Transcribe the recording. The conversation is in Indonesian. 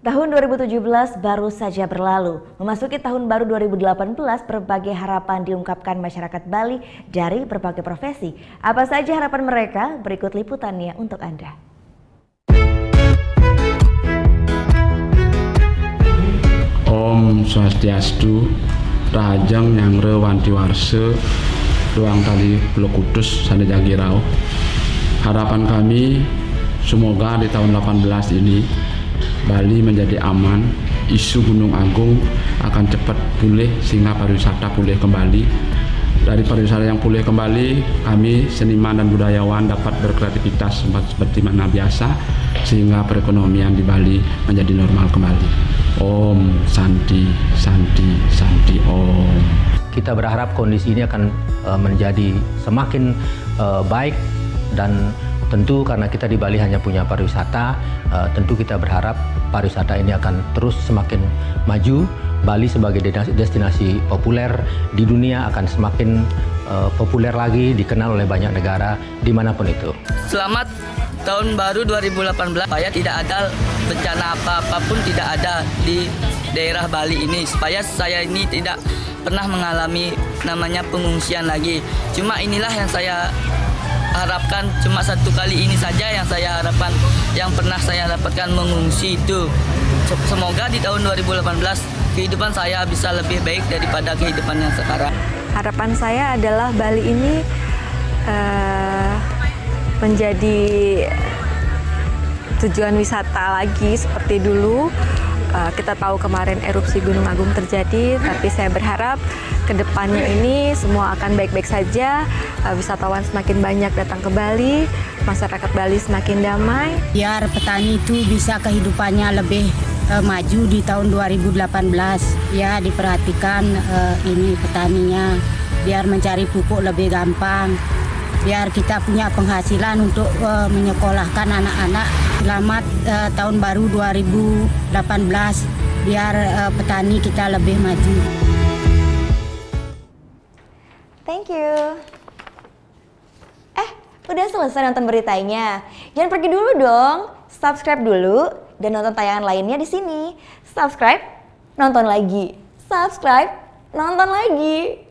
Tahun 2017 baru saja berlalu. Memasuki tahun baru 2018, berbagai harapan diungkapkan masyarakat Bali dari berbagai profesi. Apa saja harapan mereka? Berikut liputannya untuk Anda. Om Swastiastu, Rajang Nyangre Wanti Warse, Ruang Tali Pulau Kudus, Sandi Jagirau. Harapan kami semoga di tahun 18 ini Bali menjadi aman, isu Gunung Agung akan cepat pulih sehingga pariwisata pulih kembali. Dari pariwisata yang pulih kembali, kami seniman dan budayawan dapat berkreativitas seperti mana biasa sehingga perekonomian di Bali menjadi normal kembali. Om Santi Santi Santi Om. Kita berharap kondisi ini akan menjadi semakin baik, dan tentu karena kita di Bali hanya punya pariwisata, tentu kita berharap pariwisata ini akan terus semakin maju. Bali sebagai destinasi populer di dunia akan semakin populer lagi, dikenal oleh banyak negara dimanapun itu. Selamat Tahun Baru 2018, supaya tidak ada bencana apapun tidak ada di daerah Bali ini, supaya saya ini tidak pernah mengalami namanya pengungsian lagi. Cuma inilah yang saya harapkan, cuma satu kali ini saja yang saya harapkan, yang pernah saya dapatkan mengungsi itu. Semoga di tahun 2018 kehidupan saya bisa lebih baik daripada kehidupan yang sekarang. Harapan saya adalah Bali ini menjadi tujuan wisata lagi seperti dulu. Kita tahu kemarin erupsi Gunung Agung terjadi, tapi saya berharap kedepannya ini semua akan baik-baik saja. Wisatawan semakin banyak datang ke Bali, masyarakat Bali semakin damai. Biar petani itu bisa kehidupannya lebih maju di tahun 2018. Ya, diperhatikan ini petaninya, biar mencari pupuk lebih gampang. Biar kita punya penghasilan untuk menyekolahkan anak-anak. Selamat Tahun Baru 2018, biar petani kita lebih maju. Thank you. Udah selesai nonton beritanya? Jangan pergi dulu dong. Subscribe dulu dan nonton tayangan lainnya di sini. Subscribe, nonton lagi. Subscribe, nonton lagi.